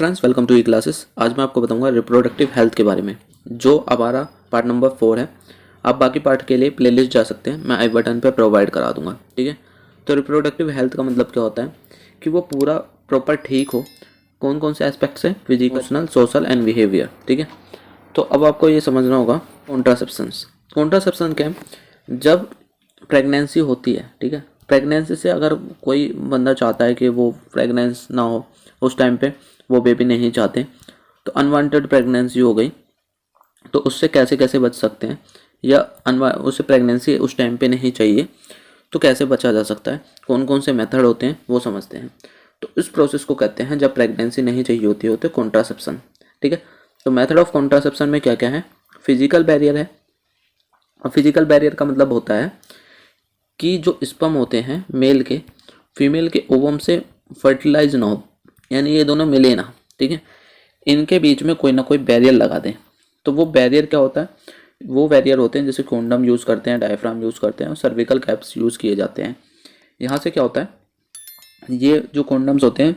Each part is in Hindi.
Friends, welcome to E classes. आज मैं आपको बताऊंगा रिप्रोडक्टिव हेल्थ के बारे में, जो हमारा पार्ट नंबर 4 है। आप बाकी पार्ट के लिए प्लेलिस्ट जा सकते हैं, मैं आई बटन पे प्रोवाइड करा दूंगा। ठीक है, तो रिप्रोडक्टिव हेल्थ का मतलब क्या होता है कि वो पूरा प्रॉपर ठीक हो। कौन कौन से एस्पेक्ट्स हैं? Physical, social and behaviour. ठीक है, तो अब आपको ये समझना होगा कॉन्ट्रासेप्शंस। कॉन्ट्रासेप्शन क्या है? जब प्रेगनेंसी होती है, ठीक है, प्रेगनेंसी से अगर कोई बंदा चाहता है कि वो प्रेगनेंस ना हो, उस टाइम पे वो बेबी नहीं चाहते, तो अनवांटेड प्रेगनेंसी हो गई, तो उससे कैसे कैसे बच सकते हैं, या उसे प्रेगनेंसी उस टाइम पे नहीं चाहिए तो कैसे बचा जा सकता है, कौन कौन से मेथड होते हैं वो समझते हैं। तो इस प्रोसेस को कहते हैं, जब प्रेगनेंसी नहीं चाहिए होती है, कॉन्ट्रासेप्शन। ठीक है, तो मेथड ऑफ कॉन्ट्रासेप्शन में क्या क्या है? फिजिकल बैरियर है, और फिजिकल बैरियर का मतलब होता है कि जो स्पर्म होते हैं मेल के, फीमेल के ओवम से फर्टिलाइज ना हो, यानी ये दोनों मिले ना। ठीक है, इनके बीच में कोई ना कोई बैरियर लगा दें। तो वो बैरियर क्या होता है? वो बैरियर होते हैं जैसे कॉन्डम यूज़ करते हैं, डायफ्राम यूज़ करते हैं, और सर्विकल कैप्स यूज़ किए जाते हैं। यहाँ से क्या होता है, ये जो कॉन्डम्स होते हैं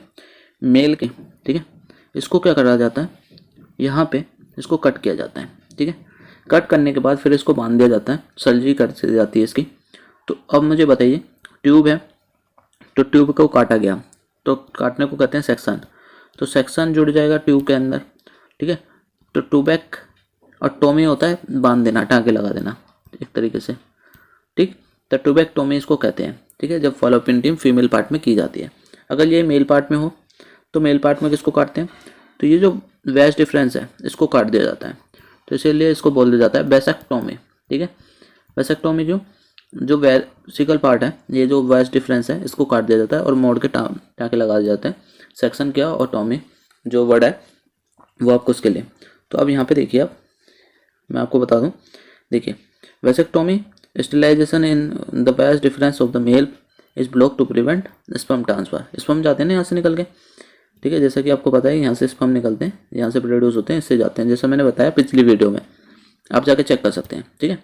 मेल के, ठीक है, इसको क्या करा जाता है, यहाँ पे इसको कट किया जाता है। ठीक है, कट करने के बाद फिर इसको बांध दिया जाता है, सर्जरी कर दी जाती है इसकी। तो अब मुझे बताइए, ट्यूब है, तो ट्यूब को काटा गया, तो काटने को कहते हैं सेक्शन। तो सेक्शन जुड़ जाएगा ट्यूब के अंदर। ठीक है, तो ट्यूबैक और टोमी होता है बांध देना, टाँके लगा देना एक तरीके से। ठीक, तो ट्यूबैक्टोमी इसको कहते हैं। ठीक है, जब फॉलोपिन टीम फीमेल पार्ट में की जाती है। अगर ये मेल पार्ट में हो तो मेल पार्ट में किसको काटते हैं? तो ये जो वेस्ट डिफरेंस है इसको काट दिया जाता है, तो इसीलिए इसको बोल दिया जाता है वेसेक्टोमी। ठीक है, वेसेक्टोमी क्यों? जो वेसिकल पार्ट है, ये जो वेस्ट डिफरेंस है, इसको काट दिया जाता है और मोड़ के टाँके लगा दिए जाते हैं। सेक्शन क्या और टोमी जो वर्ड है वो आपको उसके लिए। तो अब यहाँ पे देखिए, अब मैं आपको बता दूँ, देखिए, vasectomy sterilization in the vas deferens of the male is block to prevent sperm transfer. Sperm जाते हैं ना यहाँ से निकल के। ठीक है, जैसा कि आपको पता है, यहाँ से स्पर्म निकलते हैं, यहाँ से प्रोड्यूस होते हैं, इससे जाते हैं, जैसा मैंने बताया पिछली वीडियो में, आप जाके चेक कर सकते हैं। ठीक है,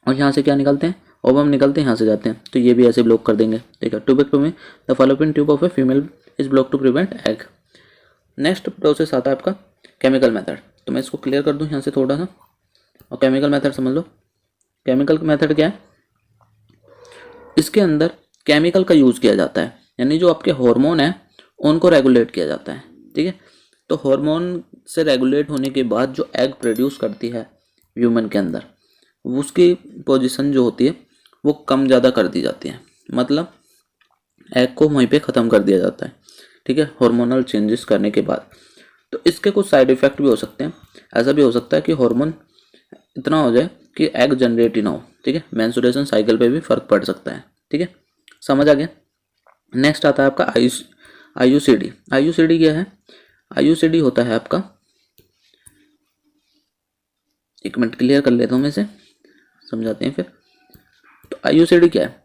और यहाँ से क्या निकलते हैं? ओवम निकलते हैं, यहाँ से जाते हैं, तो ये भी ऐसे ब्लॉक कर देंगे। ठीक है, tubectomy the fallopian tube of a female is block to prevent egg. Next process आता है आपका केमिकल मेथड। तो मैं इसको क्लियर कर दूँ यहाँ से थोड़ा सा, और केमिकल मेथड समझ लो। केमिकल मेथड क्या है? इसके अंदर केमिकल का यूज़ किया जाता है, यानी जो आपके हार्मोन है उनको रेगुलेट किया जाता है। ठीक है, तो हार्मोन से रेगुलेट होने के बाद जो एग प्रोड्यूस करती है ह्यूमन के अंदर, उसकी पोजीशन जो होती है वो कम ज़्यादा कर दी जाती है, मतलब एग को वहीं पे ख़त्म कर दिया जाता है। ठीक है, हार्मोनल चेंजेस करने के बाद। तो इसके कुछ साइड इफ़ेक्ट भी हो सकते हैं। ऐसा भी हो सकता है कि हार्मोन इतना हो जाए कि एग जनरेट ही ना हो। ठीक है, मेंस्ट्रुएशन साइकिल पे भी फ़र्क पड़ सकता है। ठीक है, समझ आ गया। नेक्स्ट आता है आपका आईयूसीडी। आईयूसीडी क्या है? आईयूसीडी होता है आपका, एक मिनट क्लियर कर लेता हूँ मैं इसे, समझाते हैं फिर। तो आईयूसीडी क्या है?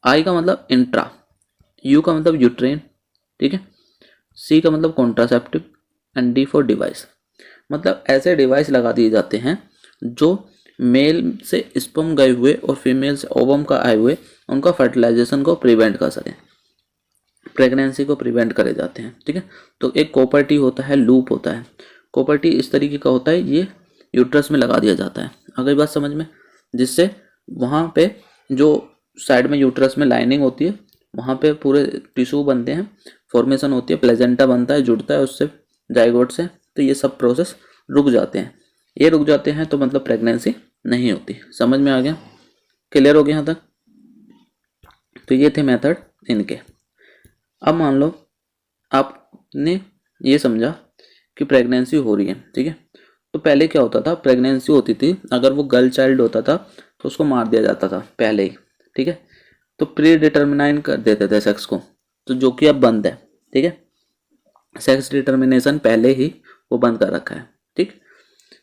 आई का मतलब इंट्रा, यू का मतलब यूट्रेन, ठीक है, सी का मतलब contraceptive, and D for device. मतलब ऐसे डिवाइस लगा दिए जाते हैं जो मेल से स्पर्म गए हुए और फीमेल से ओवम का आए हुए उनका फर्टिलाइजेशन को प्रिवेंट कर सकें, प्रेगनेंसी को प्रिवेंट करे जाते हैं। ठीक है, तो एक कॉपर टी होता है, लूप होता है। कॉपर टी इस तरीके का होता है, ये यूट्रस में लगा दिया जाता है। अगर बात समझ में, जिससे वहाँ पे जो साइड में यूट्रस में लाइनिंग होती है, वहाँ पे पूरे टिश्यू बनते हैं, फॉर्मेशन होती है, प्लेजेंटा बनता है, जुड़ता है उससे जाइगोट से। तो ये सब प्रोसेस रुक जाते हैं। ये रुक जाते हैं तो मतलब प्रेगनेंसी नहीं होती। समझ में आ गया? क्लियर हो गया यहाँ तक? तो ये थे मेथड इनके। अब मान लो आपने ये समझा कि प्रेगनेंसी हो रही है। ठीक है, तो पहले क्या होता था, प्रेगनेंसी होती थी, अगर वो गर्ल चाइल्ड होता था तो उसको मार दिया जाता था पहले ही। ठीक है, तो प्री डिटर्मिनाइन कर देते थे सेक्स को, तो जो कि अब बंद है। ठीक है, सेक्स डिटर्मिनेशन पहले ही वो बंद कर रखा है। ठीक,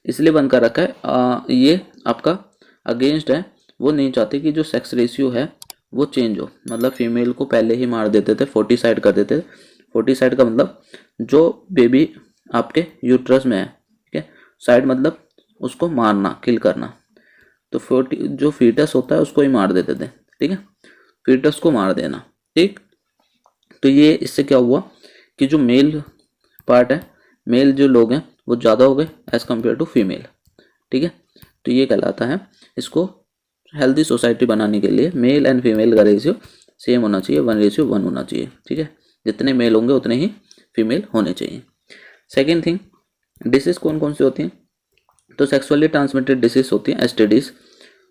इसलिए बंद कर रखा है, ये आपका अगेंस्ट है। वो नहीं चाहते कि जो सेक्स रेशियो है वो चेंज हो, मतलब फीमेल को पहले ही मार देते थे, 40 कर देते थे। 40 का मतलब जो बेबी आपके यूट्रस में है, ठीक है, साइड मतलब उसको मारना, किल करना। तो 40 जो फीटस होता है उसको ही मार देते थे। ठीक है, फीटस को मार देना। ठीक, तो ये इससे क्या हुआ कि जो मेल पार्ट है, मेल जो लोग हैं वो ज़्यादा हो गए एज़ कम्पेयर टू फीमेल, ठीक है। तो ये कहलाता है, इसको हेल्दी सोसाइटी बनाने के लिए मेल एंड फीमेल का रेशियो सेम होना चाहिए, 1:1 होना चाहिए, ठीक है। जितने मेल होंगे उतने ही फीमेल होने चाहिए। सेकेंड थिंग, डिसीज़ कौन कौन सी होती हैं? तो सेक्सुअली ट्रांसमिटेड डिसीज़ होती हैं एसटीडीज़,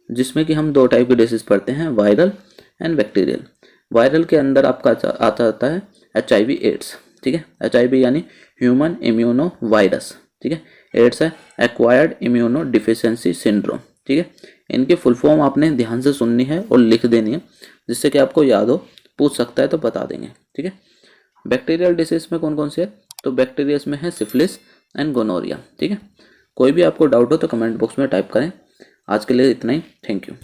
जिसमें कि हम 2 टाइप की डिसीज़ पढ़ते हैं, वायरल एंड बैक्टीरियल। वायरल के अंदर आपका आता है HIV एड्स, ठीक है। HIV यानी ह्यूमन इम्यूनो वायरस, ठीक है। एड्स है एक्वायर्ड इम्यूनो डिफिशियंसी सिंड्रोम, ठीक है। इनकी फुल फॉर्म आपने ध्यान से सुननी है और लिख देनी है, जिससे कि आपको याद हो, पूछ सकता है तो बता देंगे, ठीक है। बैक्टीरियल डिसीज में कौन कौन से है? तो बैक्टीरियस में है सिफिलिस एंड गोनोरिया, ठीक है। कोई भी आपको डाउट हो तो कमेंट बॉक्स में टाइप करें। आज के लिए इतना ही, थैंक यू।